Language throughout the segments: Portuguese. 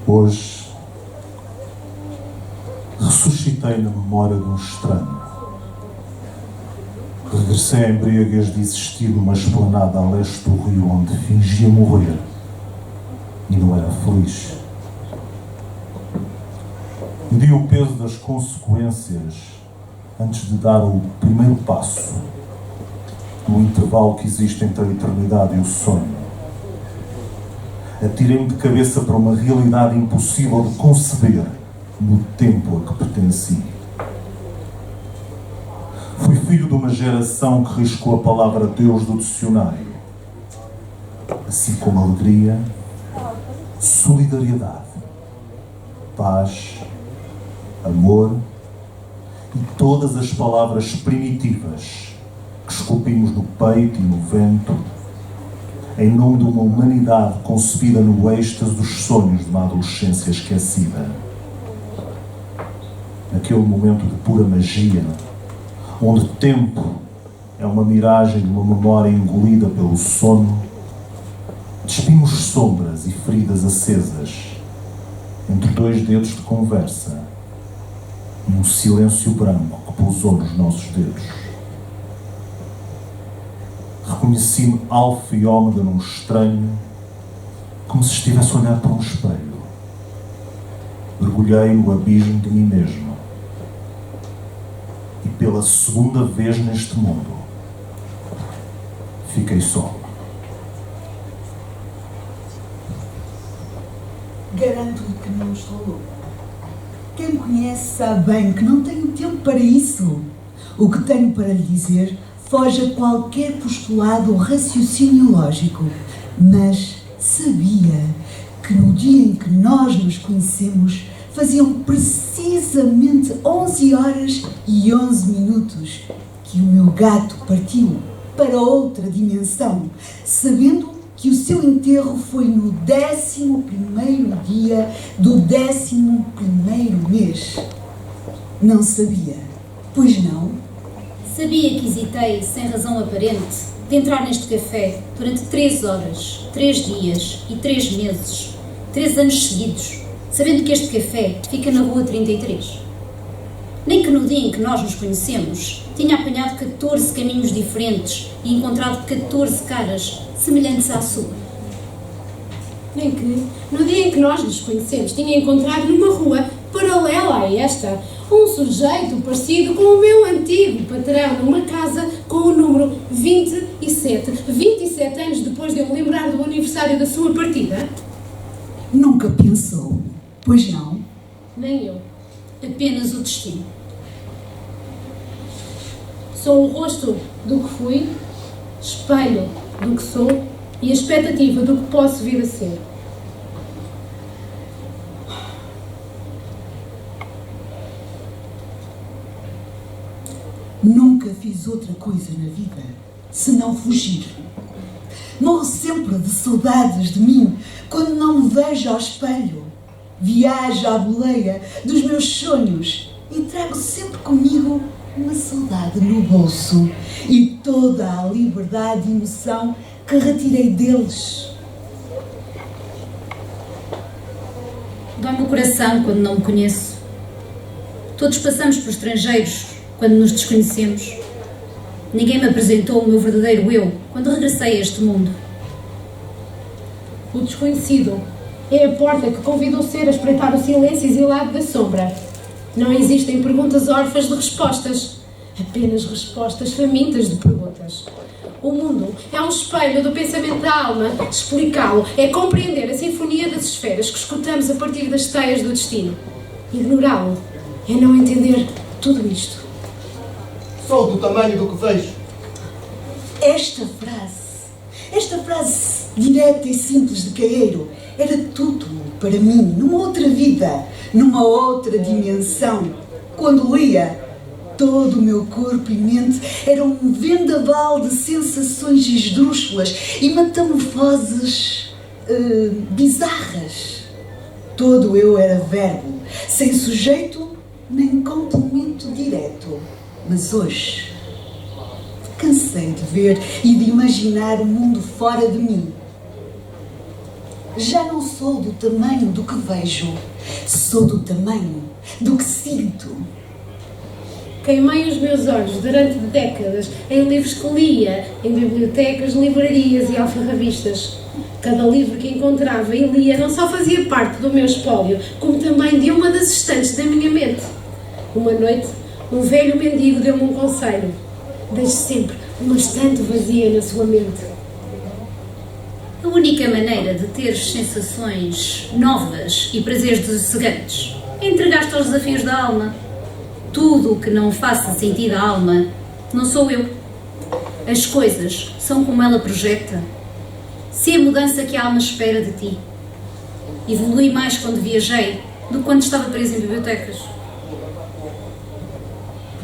Hoje, ressuscitei na memória de um estranho. Regressei à embriaguez de existir numa esplanada a leste do rio onde fingia morrer e não era feliz. Medi o peso das consequências antes de dar o primeiro passo no intervalo que existe entre a eternidade e o sonho. Atirei-me de cabeça para uma realidade impossível de conceber no tempo a que pertenci. Fui filho de uma geração que riscou a palavra Deus do dicionário, assim como alegria, solidariedade, paz, amor e todas as palavras primitivas que esculpimos no peito e no vento, em nome de uma humanidade concebida no êxtase dos sonhos de uma adolescência esquecida. Naquele momento de pura magia, onde tempo é uma miragem de uma memória engolida pelo sono, despimos sombras e feridas acesas entre dois dedos de conversa e um silêncio branco que pousou nos nossos dedos. Reconheci-me alfa e ômega num estranho, como se estivesse a olhar para um espelho. Mergulhei no abismo de mim mesmo. E pela segunda vez neste mundo, fiquei só. Garanto-lhe que não estou louco. Quem me conhece sabe bem que não tenho tempo para isso. O que tenho para lhe dizer foge a qualquer postulado ou raciocínio lógico. Mas sabia que no dia em que nós nos conhecemos faziam precisamente 11 horas e 11 minutos que o meu gato partiu para outra dimensão, sabendo que o seu enterro foi no 11º dia do 11º mês. Não sabia, pois não? Sabia que hesitei, sem razão aparente, de entrar neste café durante 3 horas, 3 dias e 3 meses, 3 anos seguidos, sabendo que este café fica na Rua 33. Nem que no dia em que nós nos conhecemos tinha apanhado 14 caminhos diferentes e encontrado 14 caras semelhantes à sua. Nem que no dia em que nós nos conhecemos tinha encontrado numa rua paralela a esta um sujeito parecido com o meu antigo patrão numa casa com o número 27, 27 anos depois de eu me lembrar do aniversário da sua partida. Nunca pensou, pois não? Nem eu. Apenas o destino. Sou o rosto do que fui, espelho do que sou e a expectativa do que posso vir a ser. Nunca fiz outra coisa na vida senão fugir. Morro sempre de saudades de mim quando não me vejo ao espelho. Viajo à boleia dos meus sonhos e trago sempre comigo uma saudade no bolso e toda a liberdade e emoção que retirei deles. Dói-me o coração quando não me conheço. Todos passamos por estrangeiros quando nos desconhecemos. Ninguém me apresentou o meu verdadeiro eu quando regressei a este mundo. O desconhecido é a porta que convida o ser a espreitar o silêncio exilado da sombra. Não existem perguntas órfãs de respostas, apenas respostas famintas de perguntas. O mundo é um espelho do pensamento da alma. Explicá-lo é compreender a sinfonia das esferas que escutamos a partir das teias do destino. Ignorá-lo é não entender tudo isto. Sou do tamanho do que vejo. Esta frase direta e simples de Caeiro era tudo para mim, numa outra vida, numa outra dimensão. Quando lia, todo o meu corpo e mente era um vendaval de sensações esdrúxulas e metamorfoses bizarras. Todo eu era verbo, sem sujeito nem complemento direto. Mas hoje cansei de ver e de imaginar o mundo fora de mim. Já não sou do tamanho do que vejo, sou do tamanho do que sinto. Queimei os meus olhos durante décadas em livros que lia, em bibliotecas, livrarias e alfarrabistas. Cada livro que encontrava e lia não só fazia parte do meu espólio, como também de uma das estantes da minha mente. Uma noite, um velho mendigo deu-me um conselho. Deixe sempre uma estante vazia na sua mente. A única maneira de teres sensações novas e prazeres desassegantes é entregar-te aos desafios da alma. Tudo o que não faça sentido à alma não sou eu. As coisas são como ela projeta. Se a mudança que a alma espera de ti. Evolui mais quando viajei do que quando estava preso em bibliotecas.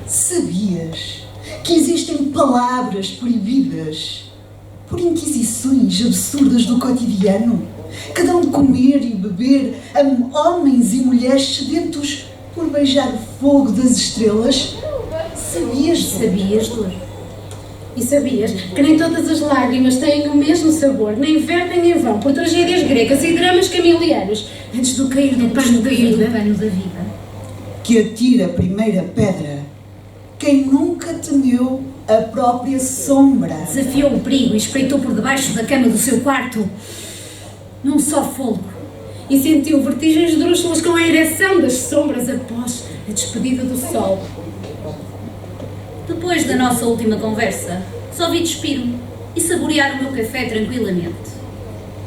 Sabias que existem palavras proibidas por inquisições absurdas do cotidiano que dão de comer e beber a homens e mulheres sedentos por beijar o fogo das estrelas? Sabias, Dor? E sabias que nem todas as lágrimas têm o mesmo sabor, nem vertem em vão por tragédias gregas e dramas camilianos antes do cair do pano da vida? Que atira a primeira pedra quem nunca temeu a própria sombra. Desafiou o perigo e espreitou por debaixo da cama do seu quarto num só fôlego. E sentiu vertigens drúxulas com a ereção das sombras após a despedida do sol. Depois da nossa última conversa, só vi despir-me e saborear o meu café tranquilamente.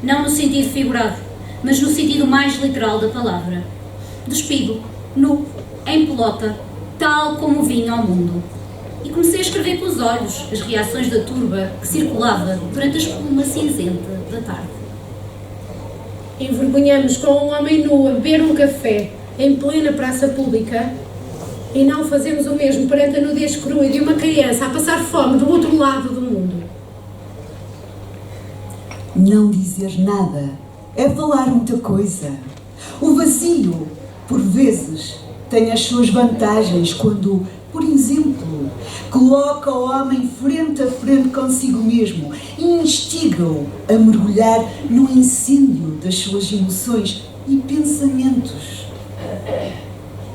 Não no sentido figurado, mas no sentido mais literal da palavra. Despido, nu, em pelota, tal como vinha ao mundo. E comecei a escrever com os olhos as reações da turba que circulava durante a espuma cinzenta da tarde. Envergonhamos com um homem nu a beber um café em plena praça pública e não fazemos o mesmo perante a nudez crua de uma criança a passar fome do outro lado do mundo. Não dizer nada é falar muita coisa. O vazio, por vezes, tem as suas vantagens quando, por exemplo, coloca o homem frente a frente consigo mesmo e instiga-o a mergulhar no incêndio das suas emoções e pensamentos.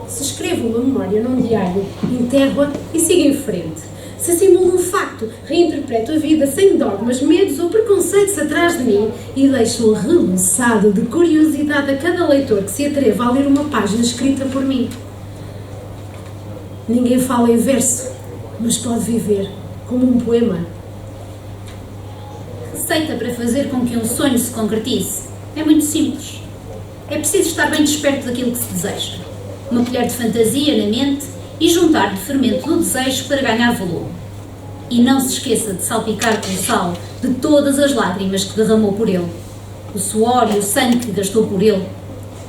Se escrevo uma memória num diário, enterro-a e sigo em frente. Se simulo um facto, reinterpreto a vida sem dogmas, medos ou preconceitos atrás de mim e deixo-o rebuçado de curiosidade a cada leitor que se atreva a ler uma página escrita por mim. Ninguém fala em verso, mas pode viver como um poema. Receita para fazer com que um sonho se concretize é muito simples. É preciso estar bem desperto daquilo que se deseja. Uma colher de fantasia na mente e juntar-lhe fermento do desejo para ganhar volume. E não se esqueça de salpicar com sal de todas as lágrimas que derramou por ele, o suor e o sangue que gastou por ele,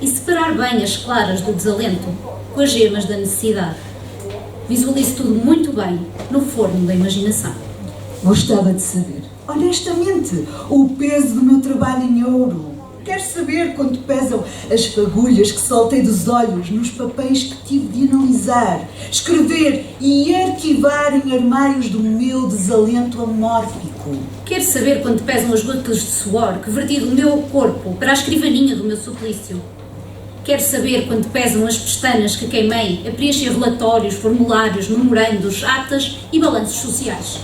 e separar bem as claras do desalento com as gemas da necessidade. Visualize tudo muito bem no forno da imaginação. Gostava de saber, honestamente, o peso do meu trabalho em ouro. Quero saber quanto pesam as fagulhas que soltei dos olhos nos papéis que tive de analisar, escrever e arquivar em armários do meu desalento amórfico. Quero saber quanto pesam as gotas de suor que verti do meu corpo para a escrivaninha do meu suplício. Quero saber quanto pesam as pestanas que queimei a preencher relatórios, formulários, memorandos, atas e balanços sociais.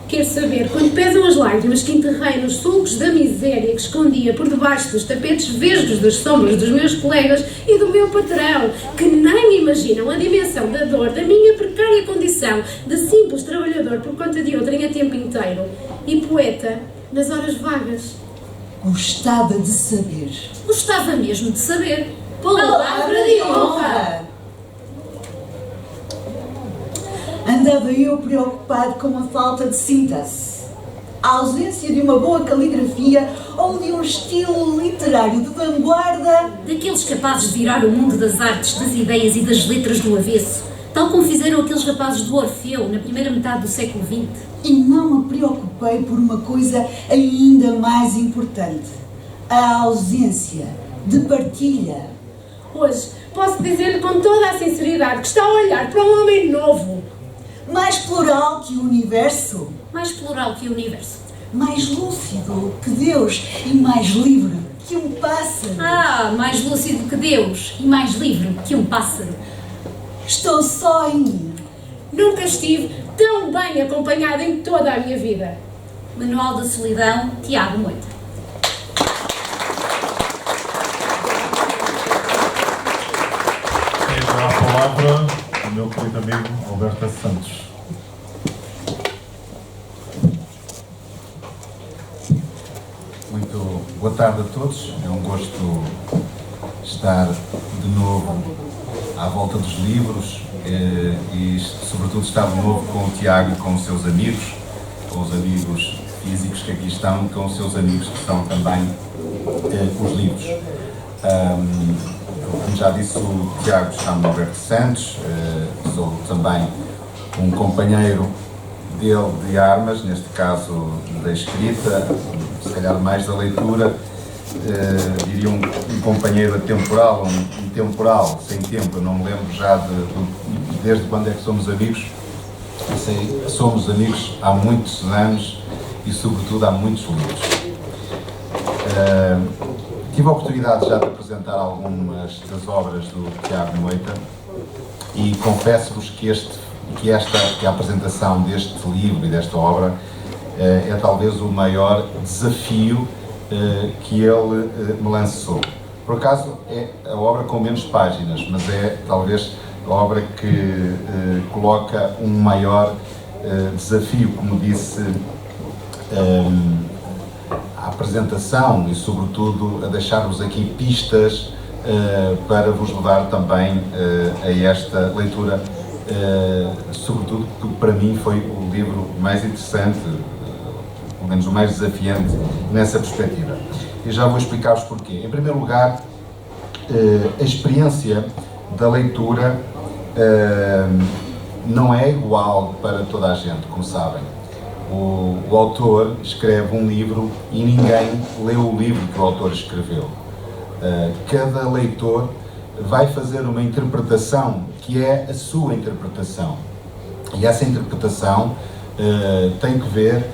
Quero saber quanto pesam as lágrimas que enterrei nos sulcos da miséria que escondia por debaixo dos tapetes vesgos das sombras dos meus colegas e do meu patrão, que nem imaginam a dimensão da dor da minha precária condição de simples trabalhador por conta de outrem a tempo inteiro e poeta nas horas vagas. Gostava de saber. Gostava mesmo de saber. Palavra de honra! Andava eu preocupado com a falta de síntese, a ausência de uma boa caligrafia ou de um estilo literário de vanguarda. Daqueles capazes de virar o mundo das artes, das ideias e das letras do avesso, tal como fizeram aqueles rapazes do Orfeu na primeira metade do século XX. E não me preocupei por uma coisa ainda mais importante, a ausência de partilha. Hoje posso dizer-lhe com toda a sinceridade que está a olhar para um homem novo. Mais plural que o universo. Mais plural que o universo. Mais lúcido que Deus e mais livre que um pássaro. Ah, mais lúcido que Deus e mais livre que um pássaro. Estou só em mim. Nunca estive tão bem acompanhada em toda a minha vida. Manual da Solidão, Tiago Moita. Tem agora a palavra o meu querido amigo Alberto Santos. Muito boa tarde a todos. É um gosto estar de novo à volta dos livros e, sobretudo, estar de novo com o Tiago e com os seus amigos, com os amigos físicos que aqui estão, com os seus amigos que são também os livros. Como já disse, o Tiago chama-me Alberto Santos, sou também um companheiro dele de armas, neste caso da escrita, se calhar mais da leitura, diria um companheiro atemporal, um temporal, sem tempo. Eu não me lembro já desde quando é que somos amigos. Somos amigos há muitos anos e, sobretudo, há muitos livros. Tive a oportunidade já de apresentar algumas das obras do Tiago Moita e confesso-vos que a apresentação deste livro e desta obra é talvez o maior desafio que ele me lançou. Por acaso é a obra com menos páginas, mas é talvez a obra que coloca um maior desafio, como disse, a apresentação e, sobretudo, a deixar-vos aqui pistas para vos levar também a esta leitura, sobretudo porque para mim foi o livro mais interessante, pelo menos o mais desafiante nessa perspectiva. E já vou explicar-vos porquê. Em primeiro lugar, a experiência da leitura não é igual para toda a gente, como sabem. O autor escreve um livro e ninguém leu o livro que o autor escreveu. Cada leitor vai fazer uma interpretação que é a sua interpretação. E essa interpretação tem que ver,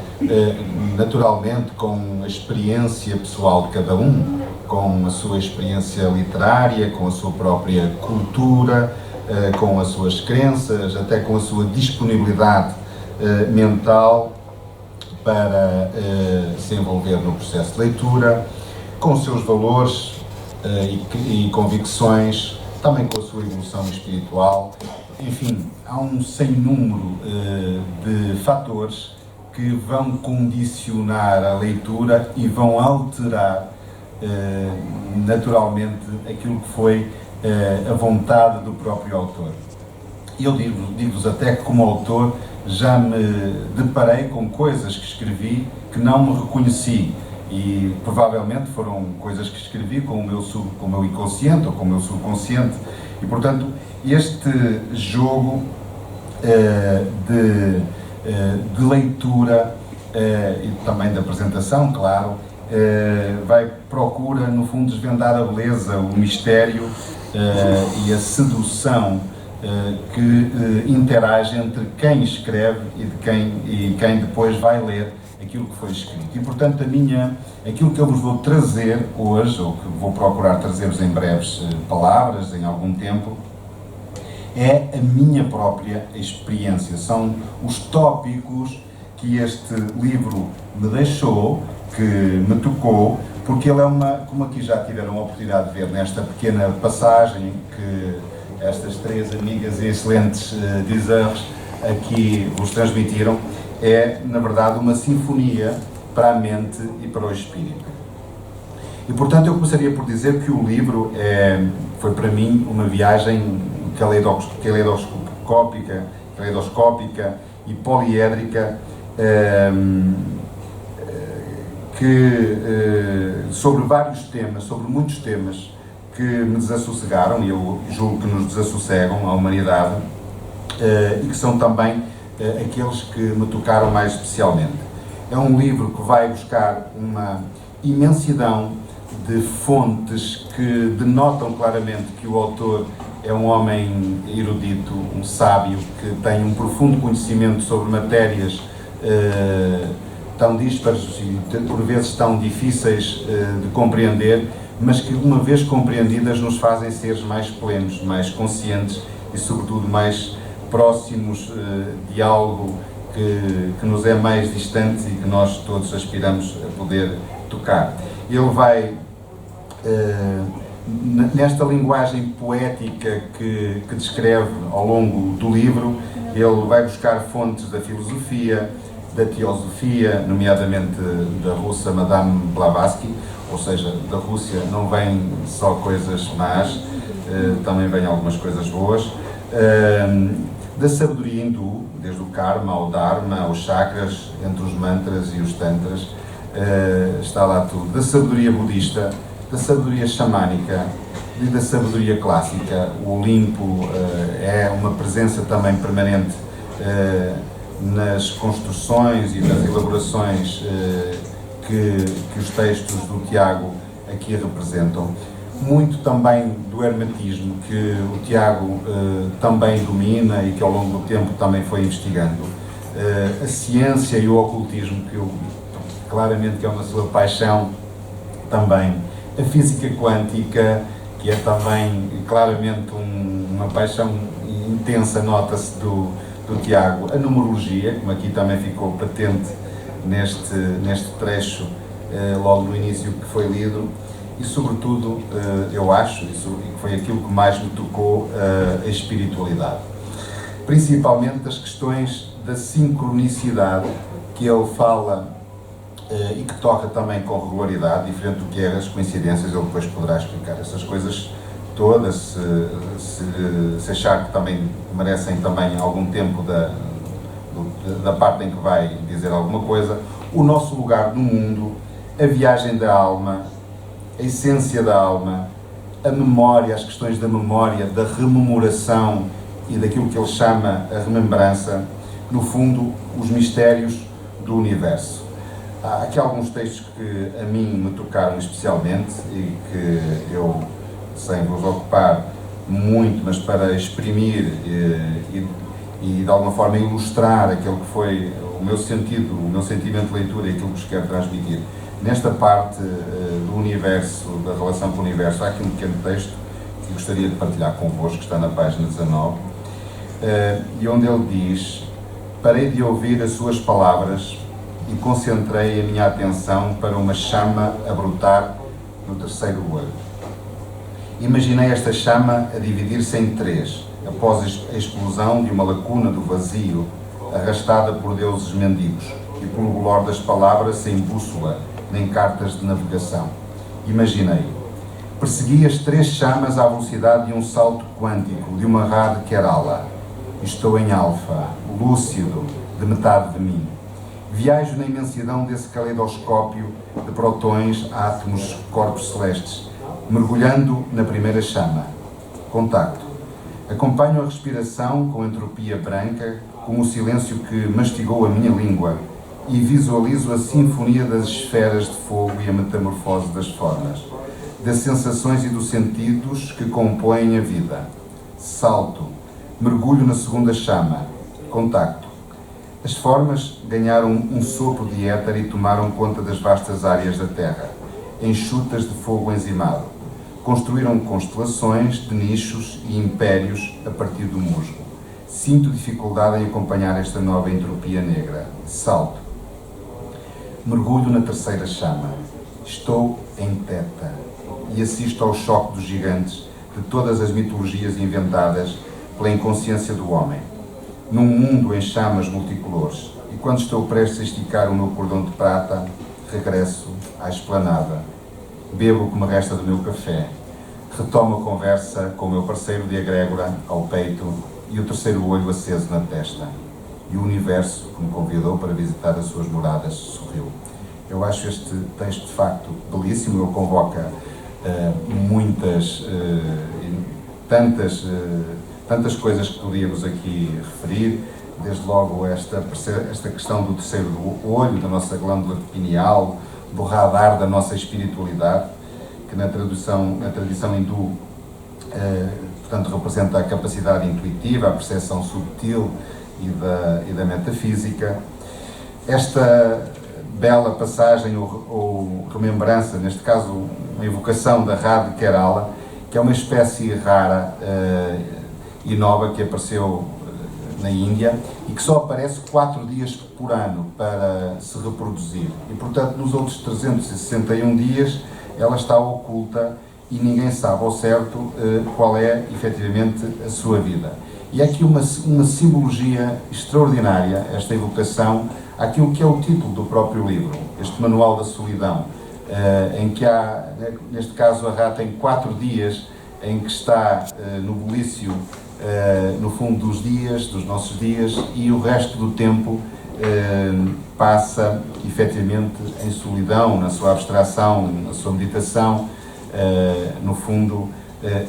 naturalmente, com a experiência pessoal de cada um, com a sua experiência literária, com a sua própria cultura, com as suas crenças, até com a sua disponibilidade mental para se envolver no processo de leitura, com os seus valores e convicções, também com a sua evolução espiritual. Enfim, há um sem número de fatores que vão condicionar a leitura e vão alterar naturalmente aquilo que foi a vontade do próprio autor. E eu digo-vos até que, como autor, já me deparei com coisas que escrevi que não me reconheci, e provavelmente foram coisas que escrevi com o meu inconsciente ou com o meu subconsciente, e portanto este jogo de leitura e também de apresentação, claro, procura no fundo desvendar a beleza, o mistério e a sedução que interage entre quem escreve e quem depois vai ler aquilo que foi escrito. E, portanto, aquilo que eu vos vou trazer hoje, ou que vou procurar trazer-vos em breves palavras, em algum tempo, é a minha própria experiência. São os tópicos que este livro me deixou, que me tocou, porque ele é como aqui já tiveram a oportunidade de ver nesta pequena passagem que estas três amigas e excelentes diseurs aqui vos transmitiram, é, na verdade, uma sinfonia para a mente e para o espírito. E, portanto, eu começaria por dizer que o livro foi para mim uma viagem caleidoscópica e poliédrica sobre vários temas, sobre muitos temas que me desassossegaram, e eu julgo que nos desassossegam a humanidade, e que são também aqueles que me tocaram mais especialmente. É um livro que vai buscar uma imensidão de fontes que denotam claramente que o autor é um homem erudito, um sábio, que tem um profundo conhecimento sobre matérias tão díspares e por vezes tão difíceis de compreender, mas que uma vez compreendidas nos fazem seres mais plenos, mais conscientes e sobretudo mais próximos de algo que nos é mais distante e que nós todos aspiramos a poder tocar. Ele vai, nesta linguagem poética que descreve ao longo do livro, ele vai buscar fontes da filosofia, da teosofia, nomeadamente da russa Madame Blavatsky, ou seja, da Rússia não vêm só coisas más, também vêm algumas coisas boas, da sabedoria hindu, desde o karma ao dharma, aos chakras, entre os mantras e os tantras, está lá tudo. Da sabedoria budista, da sabedoria xamânica e da sabedoria clássica. O Olimpo é uma presença também permanente nas construções e nas elaborações que os textos do Tiago aqui representam. Muito também do hermetismo, que o Tiago também domina e que ao longo do tempo também foi investigando. A ciência e o ocultismo, que claramente que é uma sua paixão também. A física quântica, que é também claramente uma paixão intensa, nota-se do Tiago. A numerologia, como aqui também ficou patente neste trecho, logo no início que foi lido, e sobretudo, eu acho, e foi aquilo que mais me tocou, a espiritualidade. Principalmente as questões da sincronicidade, que ele fala e que toca também com regularidade, diferente do que eram as coincidências. Ele depois poderá explicar essas coisas todas, se achar que também merecem também algum tempo da parte em que vai dizer alguma coisa. O nosso lugar no mundo, a viagem da alma, a essência da alma, a memória, as questões da memória, da rememoração e daquilo que ele chama a remembrança, no fundo, os mistérios do universo. Há aqui alguns textos que a mim me tocaram especialmente e que eu, sem vos ocupar muito, mas para exprimir e de alguma forma ilustrar aquele que foi o meu sentido, o meu sentimento de leitura e aquilo que vos quero transmitir. Nesta parte do universo, da relação com o universo, há aqui um pequeno texto que gostaria de partilhar convosco, que está na página 19, e onde ele diz: parei de ouvir as suas palavras e concentrei a minha atenção para uma chama a brotar no terceiro olho. Imaginei esta chama a dividir-se em três, após a explosão de uma lacuna do vazio, arrastada por deuses mendigos e pelo bolor das palavras sem bússola nem cartas de navegação. Imaginei. Persegui as três chamas à velocidade de um salto quântico, de uma Ra de Kerala. Estou em alfa, lúcido, de metade de mim. Viajo na imensidão desse caleidoscópio de protões, átomos, corpos celestes, mergulhando na primeira chama. Contacto. Acompanho a respiração com entropia branca, como o silêncio que mastigou a minha língua, e visualizo a sinfonia das esferas de fogo e a metamorfose das formas, das sensações e dos sentidos que compõem a vida. Salto. Mergulho na segunda chama. Contacto. As formas ganharam um sopro de éter e tomaram conta das vastas áreas da Terra, enxutas de fogo enzimado. Construíram constelações de nichos e impérios a partir do musgo. Sinto dificuldade em acompanhar esta nova entropia negra. Salto. Mergulho na terceira chama. Estou em Teta e assisto ao choque dos gigantes de todas as mitologias inventadas pela inconsciência do homem. Num mundo em chamas multicolores, e quando estou prestes a esticar o meu cordão de prata, regresso à esplanada. Bebo o que me resta do meu café. Retomo a conversa com o meu parceiro de egrégora ao peito e o terceiro olho aceso na testa. E o universo, que me convidou para visitar as suas moradas, sorriu. Eu acho este texto, de facto, belíssimo. Ele convoca tantas coisas que podíamos aqui referir, desde logo esta questão do terceiro olho, da nossa glândula pineal, do radar da nossa espiritualidade, que na tradição hindu, portanto, representa a capacidade intuitiva, a percepção subtil e da metafísica. bela passagem ou remembrança, neste caso uma evocação da Radha de Kerala, que é uma espécie rara e nova que apareceu na Índia e que só aparece 4 dias por ano para se reproduzir. E, portanto, nos outros 361 dias ela está oculta e ninguém sabe ao certo qual é, efetivamente, a sua vida. E há aqui uma simbologia extraordinária, esta evocação, àquilo que é o título do próprio livro, este Manual da Solidão, em que há, neste caso, a Radha tem 4 dias em que está no bulício, no fundo dos nossos dias, e o resto do tempo passa, efetivamente, em solidão, na sua abstração, na sua meditação, no fundo,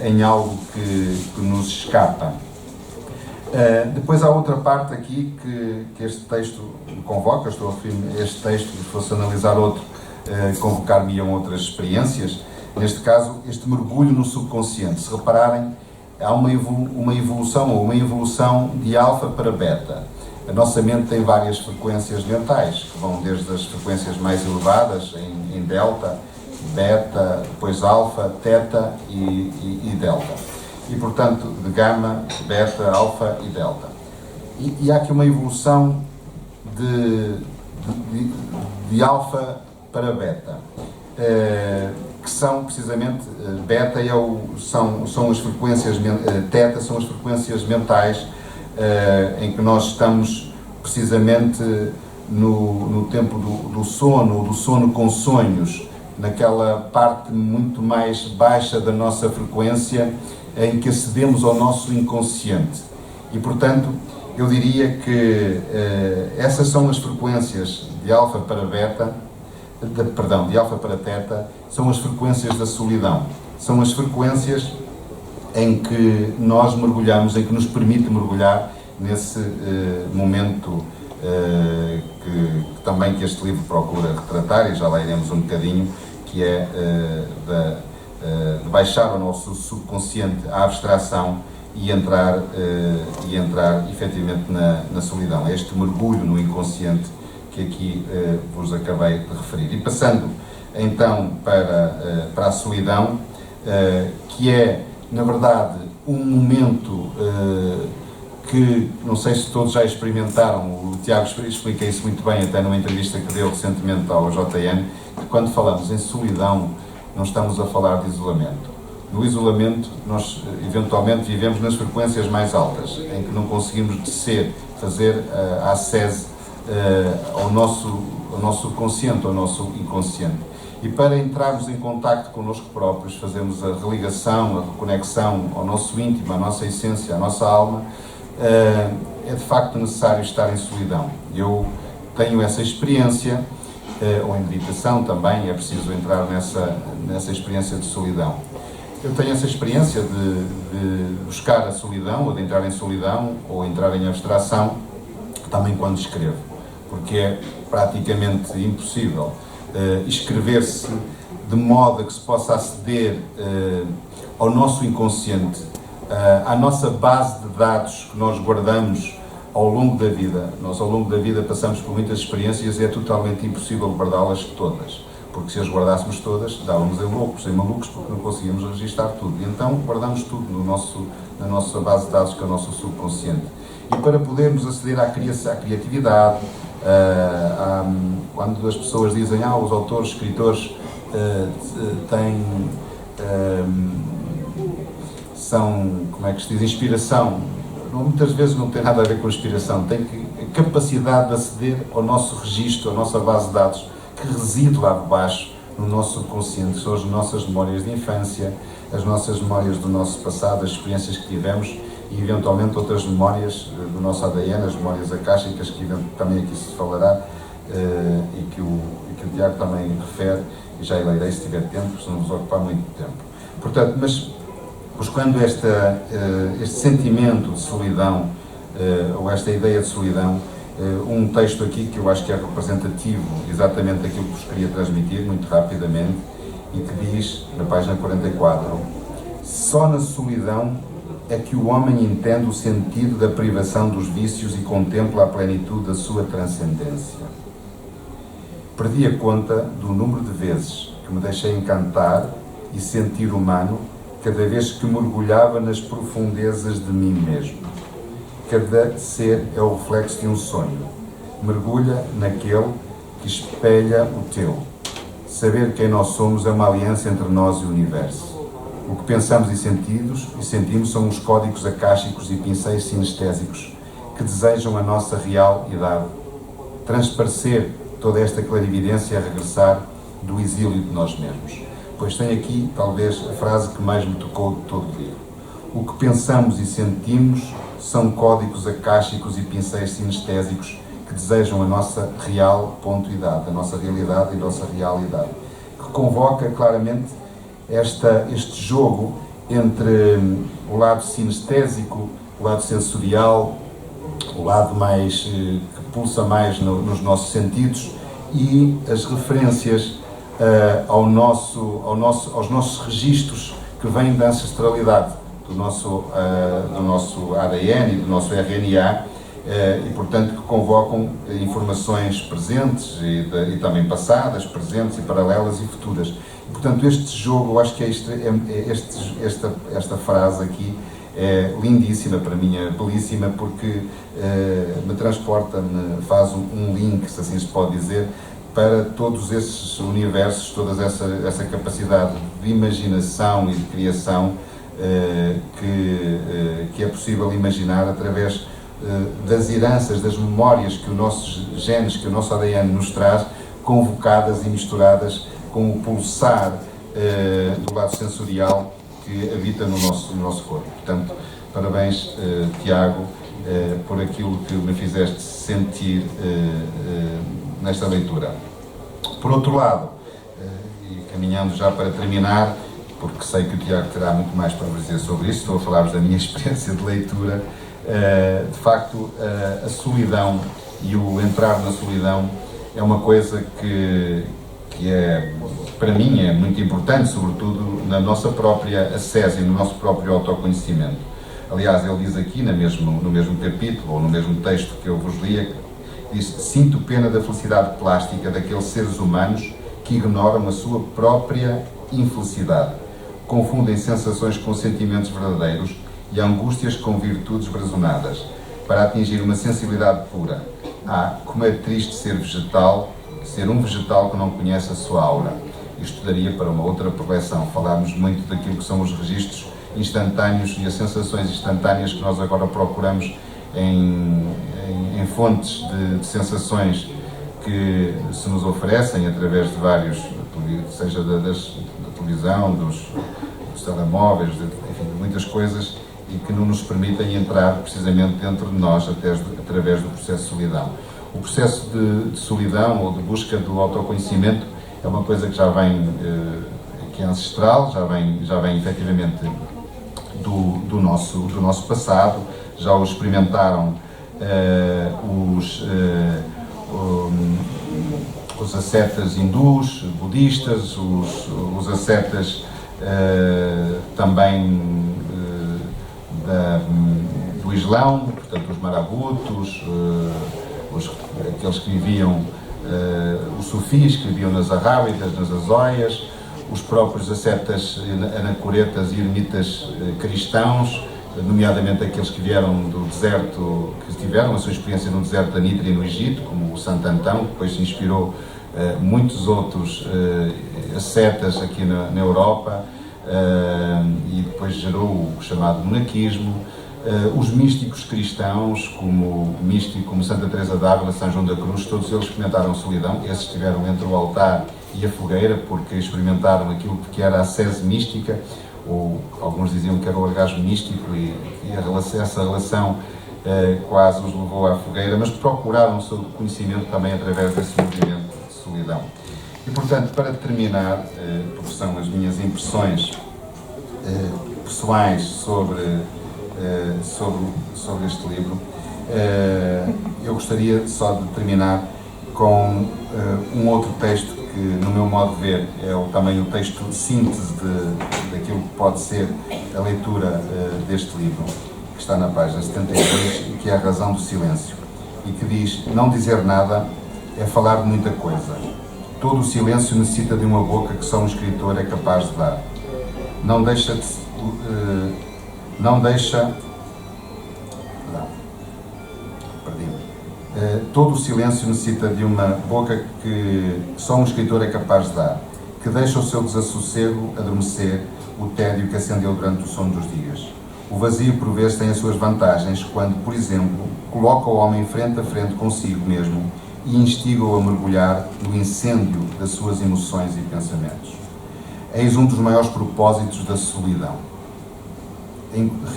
em algo que nos escapa. Depois há outra parte aqui que este texto me convoca, estou a referir-me a este texto, se fosse analisar outro, convocar-me-iam outras experiências. Neste caso, este mergulho no subconsciente. Se repararem, há uma evolução de alfa para beta. A nossa mente tem várias frequências mentais, que vão desde as frequências mais elevadas, em delta, beta, depois alfa, teta e delta. E, portanto, de gama, beta, alfa e delta. E há aqui uma evolução de alfa para beta, que são precisamente, beta são as frequências, teta são as frequências mentais, em que nós estamos precisamente no tempo do sono com sonhos, naquela parte muito mais baixa da nossa frequência, em que acedemos ao nosso inconsciente. E, portanto, eu diria que essas são as frequências de alfa para beta, de alfa para teta, são as frequências da solidão. São as frequências em que nós mergulhamos, em que nos permite mergulhar nesse momento que também que este livro procura retratar, e já lá iremos um bocadinho, que é de baixar ao nosso subconsciente a abstração e entrar efetivamente na solidão. É este mergulho no inconsciente que aqui vos acabei de referir. E passando então para a solidão, que é, na verdade, um momento que, não sei se todos já experimentaram, o Tiago explica isso muito bem, até numa entrevista que deu recentemente ao JN, que quando falamos em solidão, não estamos a falar de isolamento. No isolamento, nós eventualmente vivemos nas frequências mais altas, em que não conseguimos descer, fazer a ascese ao nosso subconsciente, ao nosso inconsciente. E para entrarmos em contacto connosco próprios, fazermos a religação, a reconexão ao nosso íntimo, à nossa essência, à nossa alma, é de facto necessário estar em solidão. Eu tenho essa experiência, ou em meditação também, é preciso entrar nessa experiência de solidão. Eu tenho essa experiência de buscar a solidão, ou de entrar em solidão, ou entrar em abstração, também quando escrevo, porque é praticamente impossível escrever-se de modo a que se possa aceder ao nosso inconsciente, à nossa base de dados que nós guardamos ao longo da vida. Nós, ao longo da vida, passamos por muitas experiências e é totalmente impossível guardá-las todas, porque se as guardássemos todas, dávamos em loucos, em malucos, porque não conseguíamos registrar tudo. E então guardamos tudo na nossa base de dados, que é o nosso subconsciente. E para podermos aceder à criatividade, quando as pessoas dizem os autores, escritores são, como é que se diz, inspiração, muitas vezes não tem nada a ver com inspiração, tem a capacidade de aceder ao nosso registro, à nossa base de dados, que reside lá de baixo, no nosso subconsciente, são as nossas memórias de infância, as nossas memórias do nosso passado, as experiências que tivemos e, eventualmente, outras memórias do nosso ADN, as memórias acásticas, que também aqui se falará, e que o Tiago também refere, e já irei se tiver tempo, se não nos ocupar muito tempo. Portanto, mas buscando este sentimento de solidão, ou esta ideia de solidão, um texto aqui que eu acho que é representativo exatamente daquilo que vos queria transmitir, muito rapidamente, e que diz, na página 44, só na solidão é que o homem entende o sentido da privação dos vícios e contempla a plenitude da sua transcendência. Perdi a conta do número de vezes que me deixei encantar e sentir humano cada vez que mergulhava nas profundezas de mim mesmo. Cada ser é o reflexo de um sonho. Mergulha naquele que espelha o teu. Saber quem nós somos é uma aliança entre nós e o universo. O que pensamos e sentimos são os códigos acásticos e pincéis sinestésicos que desejam a nossa real idade. Transparecer toda esta clarividência a regressar do exílio de nós mesmos. Pois tem aqui, talvez, a frase que mais me tocou de todo o livro. O que pensamos e sentimos são códigos acásticos e pincéis sinestésicos que desejam a nossa real pontuidade, a nossa realidade e a nossa realidade. Que convoca claramente este jogo entre o lado sinestésico, o lado sensorial, o lado mais que pulsa mais nos nossos sentidos e as referências aos nossos registros que vêm da ancestralidade, do nosso ADN e do nosso RNA e, portanto, que convocam informações presentes e também passadas, presentes e paralelas e futuras. E, portanto, este jogo, eu acho que esta frase aqui é lindíssima para mim, é belíssima, porque me transporta, faz um link, se assim se pode dizer, para todos esses universos, toda essa capacidade de imaginação e de criação que é possível imaginar através das heranças, das memórias que os nossos genes, que o nosso ADN nos traz, convocadas e misturadas com o pulsar do lado sensorial que habita no nosso corpo. Portanto, parabéns, Tiago, por aquilo que me fizeste sentir nesta leitura. Por outro lado, e caminhando já para terminar, porque sei que o Tiago terá muito mais para dizer sobre isso, estou a falar-vos da minha experiência de leitura, de facto, a solidão e o entrar na solidão é uma coisa que é, para mim, é muito importante, sobretudo na nossa própria ascese, no nosso próprio autoconhecimento. Aliás, ele diz aqui, no mesmo capítulo, ou no mesmo texto que eu vos li, diz: sinto pena da felicidade plástica daqueles seres humanos que ignoram a sua própria infelicidade, confundem sensações com sentimentos verdadeiros e angústias com virtudes brazonadas, para atingir uma sensibilidade pura. Como é triste ser um vegetal que não conhece a sua aura. Isto daria para uma outra preleção, falarmos muito daquilo que são os registros instantâneos e as sensações instantâneas que nós agora procuramos em fontes de sensações que se nos oferecem através de vários, seja da televisão, dos telemóveis, enfim, de muitas coisas, e que não nos permitem entrar precisamente dentro de nós através do processo de solidão. O processo de solidão ou de busca do autoconhecimento é uma coisa que já vem, que é ancestral, já vem efetivamente do nosso passado, já o experimentaram os ascetas hindus, budistas, os ascetas também do Islão, portanto os marabutos, aqueles que viviam, os sufis que viviam nas Arrábidas, nas Azóias, os próprios ascetas anacoretas e ermitas cristãos, nomeadamente aqueles que vieram do deserto, que tiveram a sua experiência no deserto da Nitra e no Egito, como o Santo Antão, que depois se inspirou muitos outros ascetas aqui na Europa, e depois gerou o chamado monaquismo. Os místicos cristãos, como Santa Teresa d'Ávila, São João da Cruz, todos eles experimentaram solidão. Esses estiveram entre o altar e a fogueira, porque experimentaram aquilo que era a ascese mística, ou alguns diziam que era o orgasmo místico, e essa relação quase os levou à fogueira, mas procuraram o seu conhecimento também através desse movimento de solidão. E, portanto, para terminar, porque são as minhas impressões pessoais sobre este livro, eu gostaria só de terminar com um outro texto que, no meu modo de ver, é também o texto de síntese daquilo que pode ser a leitura deste livro, que está na página 72, e que é A Razão do Silêncio, e que diz: não dizer nada é falar de muita coisa. Todo o silêncio necessita de uma boca que só um escritor é capaz de dar. Não deixa de... todo o silêncio necessita de uma boca que só um escritor é capaz de dar, que deixa o seu desassossego adormecer o tédio que acendeu durante o sono dos dias. O vazio, por vezes, tem as suas vantagens quando, por exemplo, coloca o homem frente a frente consigo mesmo e instiga-o a mergulhar no incêndio das suas emoções e pensamentos. Eis um dos maiores propósitos da solidão: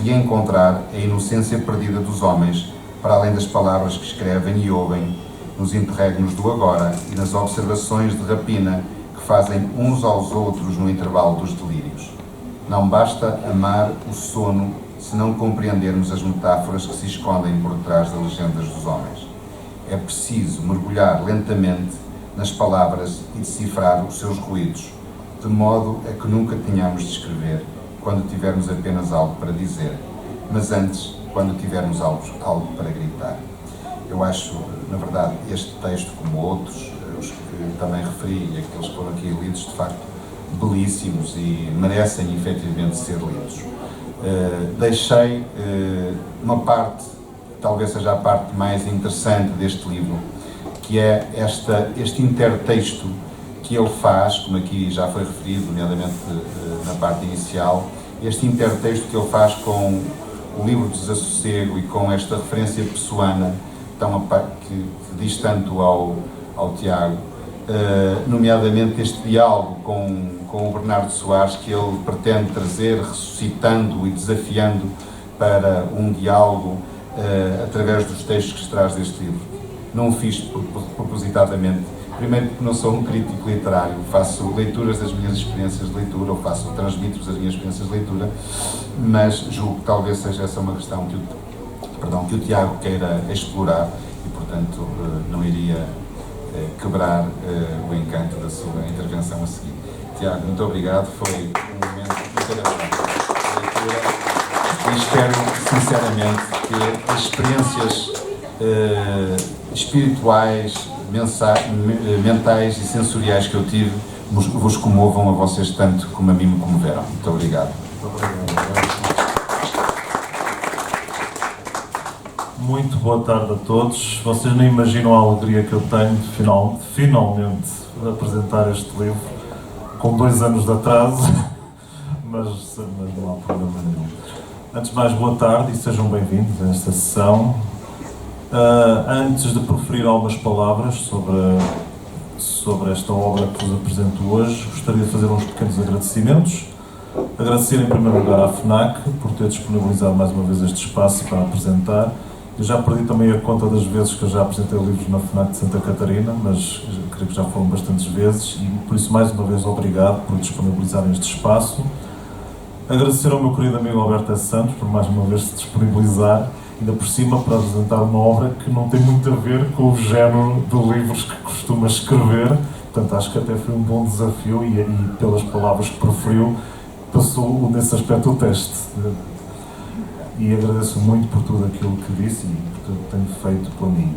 reencontrar a inocência perdida dos homens, para além das palavras que escrevem e ouvem, nos interregnos do agora e nas observações de rapina que fazem uns aos outros no intervalo dos delírios. Não basta amar o sono se não compreendermos as metáforas que se escondem por trás das legendas dos homens. É preciso mergulhar lentamente nas palavras e decifrar os seus ruídos, de modo a que nunca tenhamos de escrever quando tivermos apenas algo para dizer, mas antes, quando tivermos algo para gritar. Eu acho, na verdade, este texto, como outros, os que também referi e aqueles que foram aqui lidos, de facto, belíssimos e merecem efetivamente ser lidos. Deixei uma parte, talvez seja a parte mais interessante deste livro, que é este intertexto que ele faz, como aqui já foi referido, nomeadamente na parte inicial, este intertexto que ele faz com o livro Desassossego e com esta referência pessoana que diz tanto ao Tiago, nomeadamente este diálogo com o Bernardo Soares, que ele pretende trazer, ressuscitando e desafiando para um diálogo através dos textos que se traz deste livro. Não o fiz propositadamente, primeiro porque não sou um crítico literário, faço leituras das minhas experiências de leitura, ou transmito-vos as minhas experiências de leitura, mas julgo que talvez seja essa uma questão que o Tiago queira explorar e, portanto, não iria quebrar o encanto da sua intervenção a seguir. Tiago, muito obrigado, foi um momento muito agradável de leitura e espero sinceramente que as experiências espirituais, mentais e sensoriais que eu tive vos comovam a vocês tanto como a mim me comoveram. Muito obrigado. Muito boa tarde a todos. Vocês nem imaginam a alegria que eu tenho de finalmente apresentar este livro, com 2 anos de atraso, mas não há problema nenhum. Antes de mais, boa tarde e sejam bem-vindos a esta sessão. Antes de proferir algumas palavras sobre esta obra que vos apresento hoje, gostaria de fazer uns pequenos agradecimentos. Agradecer em primeiro lugar à FNAC por ter disponibilizado mais uma vez este espaço para apresentar. Eu já perdi também a conta das vezes que eu já apresentei livros na FNAC de Santa Catarina, mas creio que já foram bastantes vezes e por isso mais uma vez obrigado por disponibilizarem este espaço. Agradecer ao meu querido amigo Alberto S. Santos por mais uma vez se disponibilizar, ainda por cima para apresentar uma obra que não tem muito a ver com o género de livros que costuma escrever, portanto acho que até foi um bom desafio e pelas palavras que proferiu passou nesse aspecto o teste. E agradeço muito por tudo aquilo que disse e por tudo que tenho feito por mim.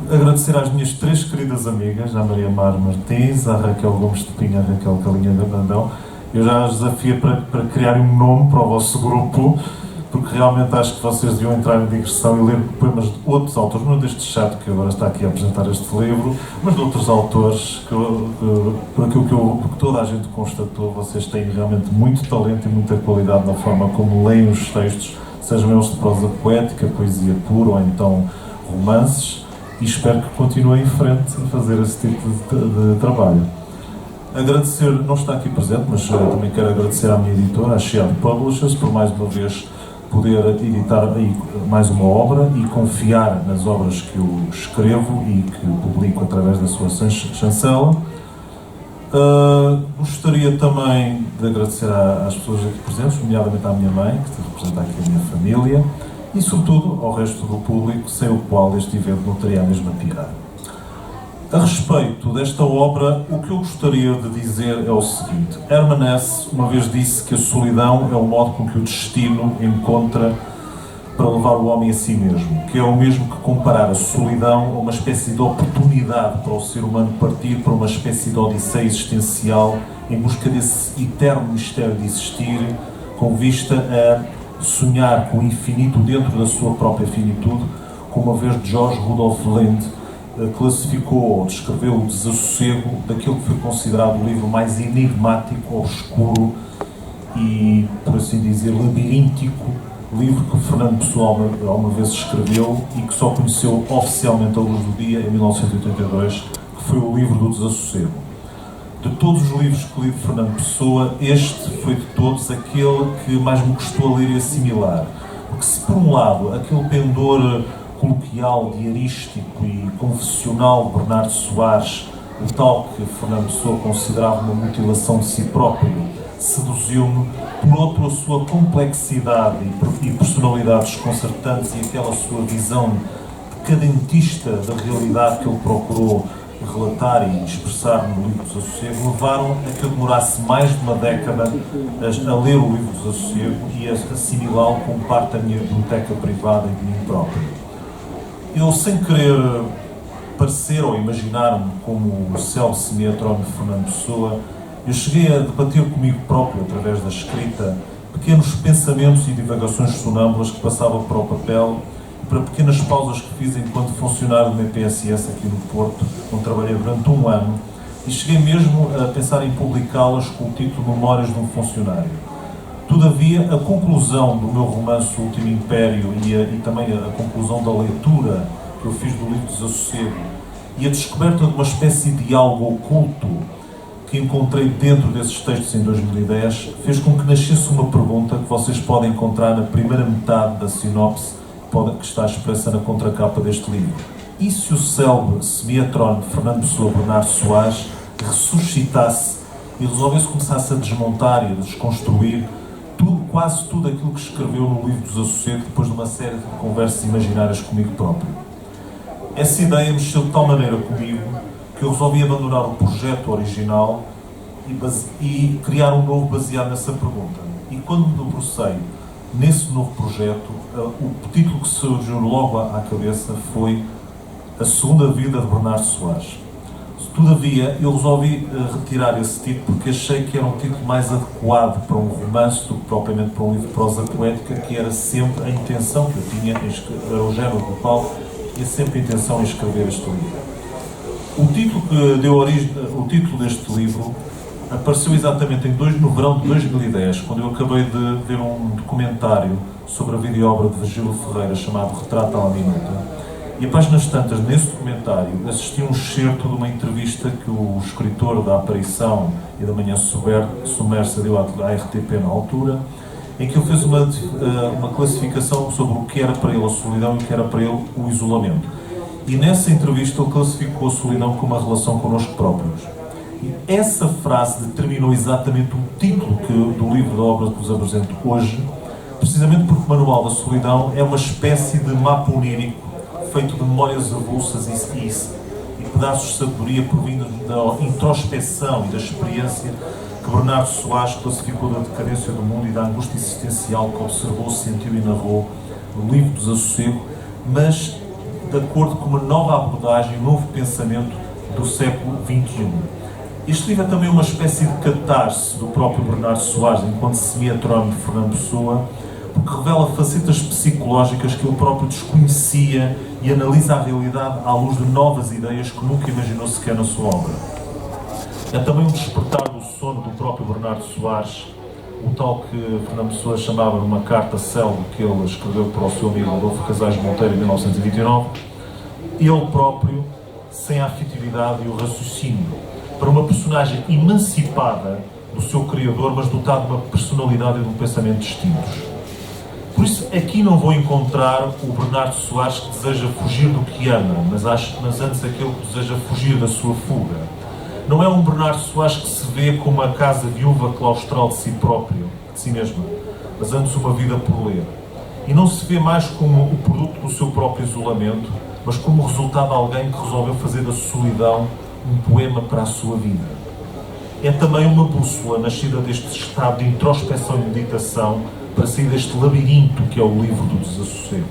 Agradecer às minhas 3 queridas amigas, a Maria Mar Martins, a Raquel Gomes de Pinha, a Raquel Calinha de Brandão. Eu já as desafio para criarem um nome para o vosso grupo, porque realmente acho que vocês deviam entrar em digressão e ler poemas de outros autores, não deste chato que agora está aqui a apresentar este livro, mas de outros autores, por aquilo que toda a gente constatou, vocês têm realmente muito talento e muita qualidade na forma como leem os textos, sejam eles de prosa poética, poesia pura ou então romances, e espero que continuem em frente a fazer esse tipo de trabalho. Agradecer, não está aqui presente, mas também quero agradecer à minha editora, a Chiado Publishers, por mais uma vez poder editar mais uma obra e confiar nas obras que eu escrevo e que publico através da sua chancela. Gostaria também de agradecer às pessoas aqui presentes, nomeadamente à minha mãe, que representa aqui a minha família, e sobretudo ao resto do público, sem o qual este evento não teria a mesma piada. A respeito desta obra, o que eu gostaria de dizer é o seguinte: Hermann Hesse uma vez disse que a solidão é o modo com que o destino encontra para levar o homem a si mesmo, que é o mesmo que comparar a solidão a uma espécie de oportunidade para o ser humano partir para uma espécie de odisseia existencial em busca desse eterno mistério de existir, com vista a sonhar com o infinito dentro da sua própria finitude, como a vez George Rudolph Lind classificou ou descreveu o desassossego daquilo que foi considerado o livro mais enigmático, obscuro e, por assim dizer, labiríntico livro que Fernando Pessoa alguma vez escreveu e que só conheceu oficialmente à luz do dia em 1982, que foi o livro do desassossego. De todos os livros que li de Fernando Pessoa, este foi de todos aquele que mais me custou a ler e assimilar. Porque se por um lado aquele pendor coloquial, diarístico e confessional de Bernardo Soares, o tal que Fernando Pessoa considerava uma mutilação de si próprio, seduziu-me, por outro a sua complexidade e personalidade desconcertantes e aquela sua visão decadentista da realidade que ele procurou relatar e expressar no livro do Desassossego, levaram a que eu demorasse mais de uma década a ler o livro do Desassossego e a assimilá-lo como parte da minha biblioteca privada e de mim próprio. Eu, sem querer parecer ou imaginar-me como o célebre semiatrónimo de Fernando Pessoa, eu cheguei a debater comigo próprio, através da escrita, pequenos pensamentos e divagações sonâmbulas que passavam para o papel e para pequenas pausas que fiz enquanto funcionário do PSS aqui no Porto, onde trabalhei durante um ano, e cheguei mesmo a pensar em publicá-las com o título Memórias de um Funcionário. Todavia, a conclusão do meu romance O Último Império e também a conclusão da leitura que eu fiz do livro Desassossego e a descoberta de uma espécie de algo oculto que encontrei dentro desses textos em 2010, fez com que nascesse uma pergunta que vocês podem encontrar na primeira metade da sinopse que está expressa na contracapa deste livro. E se o célebre semiatrónimo de Fernando Pessoa Bernardo Soares ressuscitasse e resolvesse começasse a desmontar e a desconstruir quase tudo aquilo que escreveu no livro do Desassossego depois de uma série de conversas imaginárias comigo próprio? Essa ideia mexeu de tal maneira comigo que eu resolvi abandonar o projeto original e criar um novo baseado nessa pergunta. E quando me debrucei nesse novo projeto, o título que surgiu logo à cabeça foi A Segunda Vida de Bernardo Soares. Todavia, eu resolvi retirar esse título porque achei que era um título mais adequado para um romance do que propriamente para um livro de prosa poética, que era sempre a intenção que eu tinha, era o género do qual tinha sempre a intenção em escrever este livro. O título que deu origem, o título deste livro apareceu exatamente no verão de 2010, quando eu acabei de ver um documentário sobre a vida e obra de Virgílio Ferreira chamado Retrato à Minuta. E a páginas tantas, nesse documentário, assisti um excerto de uma entrevista que o escritor da Aparição e da Manhã Submersa deu à RTP na altura, em que ele fez uma classificação sobre o que era para ele a solidão e o que era para ele o isolamento. E nessa entrevista ele classificou a solidão como uma relação connosco próprios. E essa frase determinou exatamente o título do livro da obra que vos apresento hoje, precisamente porque o Manual da Solidão é uma espécie de mapa onírico feito de memórias avulsas e pedaços de sabedoria provindos da introspeção e da experiência que Bernardo Soares classificou da decadência do mundo e da angústia existencial que observou, sentiu e narrou no livro do Desassossego, mas de acordo com uma nova abordagem, um novo pensamento do século XXI. Este livro é também uma espécie de catarse do próprio Bernardo Soares, enquanto semiatrónimo de Fernando Pessoa, porque revela facetas psicológicas que ele próprio desconhecia e analisa a realidade à luz de novas ideias que nunca imaginou sequer na sua obra. É também um despertar do sono do próprio Bernardo Soares, o tal que Fernando Pessoa chamava numa carta célebre que ele escreveu para o seu amigo Adolfo Casais Monteiro em 1929, ele próprio, sem a afetividade e o raciocínio, para uma personagem emancipada do seu criador, mas dotada de uma personalidade e de um pensamento distintos. Por isso, aqui não vou encontrar o Bernardo Soares que deseja fugir do que ama, mas antes aquele que deseja fugir da sua fuga. Não é um Bernardo Soares que se vê como a casa viúva claustral de si próprio, de si mesma, mas antes uma vida por ler. E não se vê mais como o produto do seu próprio isolamento, mas como o resultado de alguém que resolveu fazer da solidão um poema para a sua vida. É também uma bússola nascida deste estado de introspeção e meditação, para sair deste labirinto que é o livro do desassossego.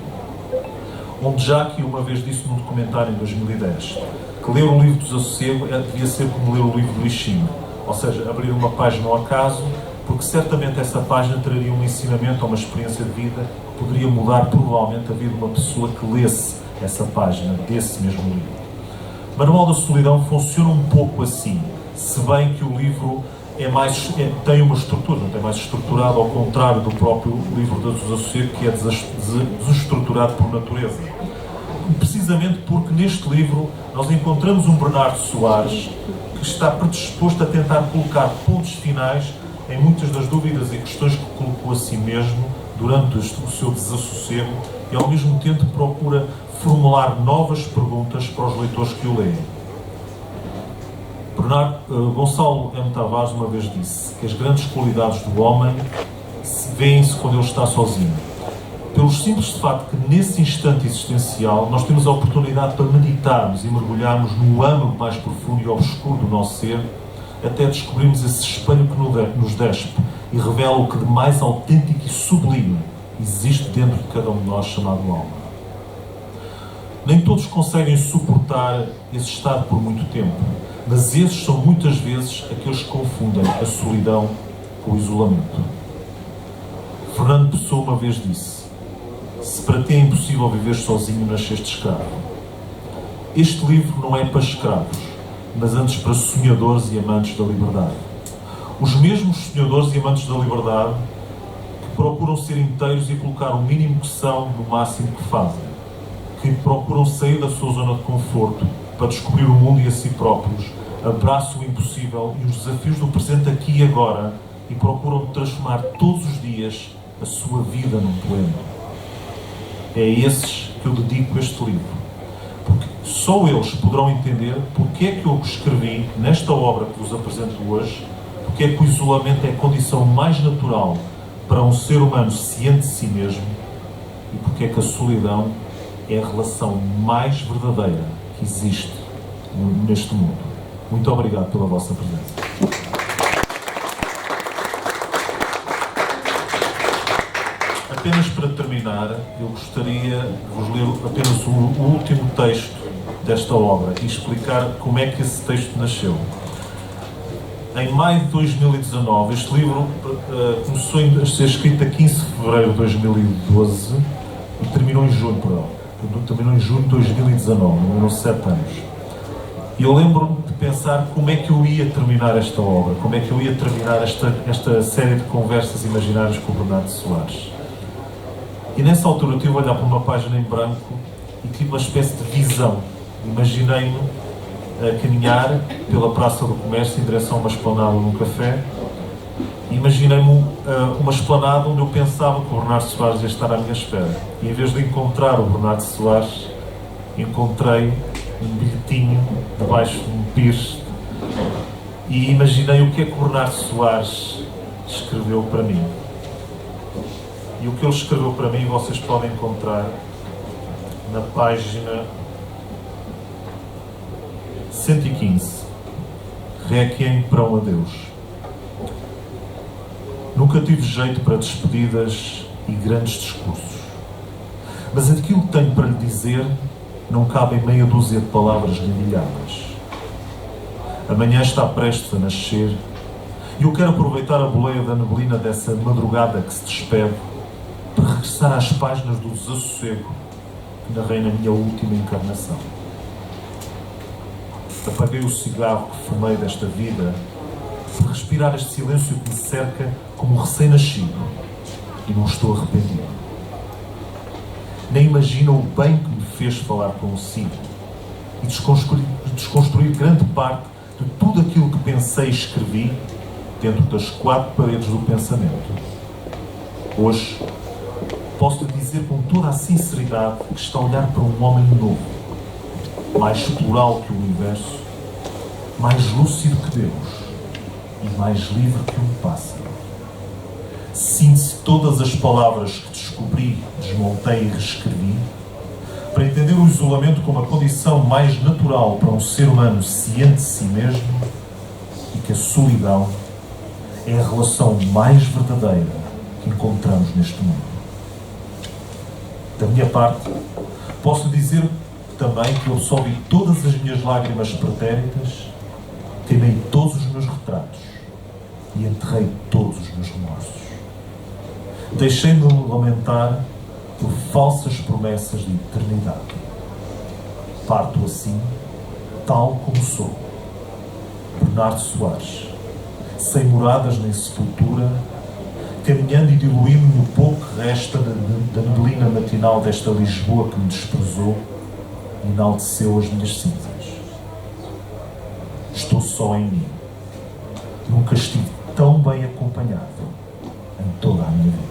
Onde Jackie uma vez disse num documentário em 2010 que ler o livro do desassossego devia ser como ler o livro do I Ching, ou seja, abrir uma página ao acaso, porque certamente essa página traria um ensinamento ou uma experiência de vida que poderia mudar provavelmente a vida de uma pessoa que lesse essa página desse mesmo livro. Manual da Solidão funciona um pouco assim, se bem que o livro tem uma estrutura, não tem mais estruturado, ao contrário do próprio livro do desassossego, que é desestruturado por natureza. Precisamente porque neste livro nós encontramos um Bernardo Soares que está predisposto a tentar colocar pontos finais em muitas das dúvidas e questões que colocou a si mesmo durante o seu desassossego e ao mesmo tempo procura formular novas perguntas para os leitores que o leem. Gonçalo M. Tavares uma vez disse que as grandes qualidades do homem vêem-se quando ele está sozinho. Pelo simples facto que nesse instante existencial nós temos a oportunidade para meditarmos e mergulharmos no âmago mais profundo e obscuro do nosso ser, até descobrirmos esse espelho que nos despe e revela o que de mais autêntico e sublime existe dentro de cada um de nós, chamado alma. Nem todos conseguem suportar esse estado por muito tempo, mas esses são muitas vezes aqueles que confundem a solidão com o isolamento. Fernando Pessoa uma vez disse: se para ti é impossível viver sozinho, nasceste escravo. Este livro não é para escravos, mas antes para sonhadores e amantes da liberdade. Os mesmos sonhadores e amantes da liberdade que procuram ser inteiros e colocar o mínimo que são no máximo que fazem, que procuram sair da sua zona de conforto para descobrir o mundo e a si próprios, abraçam o impossível e os desafios do presente aqui e agora e procuram transformar todos os dias a sua vida num poema. É a esses que eu dedico este livro, porque só eles poderão entender porque é que eu escrevi nesta obra que vos apresento hoje, porque é que o isolamento é a condição mais natural para um ser humano ciente de si mesmo e porque é que a solidão é a relação mais verdadeira que existe neste mundo. Muito obrigado pela vossa presença. Apenas para terminar, eu gostaria de vos ler apenas o último texto desta obra e explicar como é que esse texto nasceu. Em maio de 2019, este livro começou a ser escrito a 15 de fevereiro de 2012 e terminou em junho, terminou em junho de 2019, demorou 7 anos. E eu lembro-me de pensar como é que eu ia terminar esta obra, como é que eu ia terminar esta série de conversas imaginárias com o Bernardo Soares. E nessa altura eu tive a olhar para uma página em branco e tive uma espécie de visão. Imaginei-me a caminhar pela Praça do Comércio em direção a uma esplanada num café. Imaginei-me uma esplanada onde eu pensava que o Bernardo Soares ia estar à minha espera. E em vez de encontrar o Bernardo Soares, encontrei um bilhetinho debaixo de um pires e imaginei o que é que o Bernardo Soares escreveu para mim. E o que ele escreveu para mim vocês podem encontrar na página 115, Requiem para um Adeus. Nunca tive jeito para despedidas e grandes discursos, mas aquilo que tenho para lhe dizer não cabe em meia dúzia de palavras dedilhadas. Amanhã está prestes a nascer e eu quero aproveitar a boleia da neblina dessa madrugada que se despede para regressar às páginas do desassossego que narrei na minha última encarnação. Apaguei o cigarro que fumei desta vida para respirar este silêncio que me cerca como um recém-nascido e não estou arrependido. Nem imagina o bem que me fez falar consigo e desconstruir grande parte de tudo aquilo que pensei e escrevi dentro das 4 paredes do pensamento. Hoje, posso lhe dizer com toda a sinceridade que está a olhar para um homem novo, mais plural que o universo, mais lúcido que Deus e mais livre que um pássaro. Sinto-se todas as palavras que descobri, desmontei e reescrevi para entender o isolamento como a condição mais natural para um ser humano ciente de si mesmo e que a solidão é a relação mais verdadeira que encontramos neste mundo. Da minha parte, posso dizer também que eu absolvi todas as minhas lágrimas pretéritas, queimei todos os meus retratos e enterrei todos os meus remorsos. Deixei-me lamentar por falsas promessas de eternidade. Parto assim, tal como sou, Bernardo Soares, sem moradas nem sepultura, caminhando e diluindo no pouco que resta da neblina matinal desta Lisboa que me desprezou e enalteceu as minhas cinzas. Estou só em mim. Nunca estive tão bem acompanhado em toda a minha vida.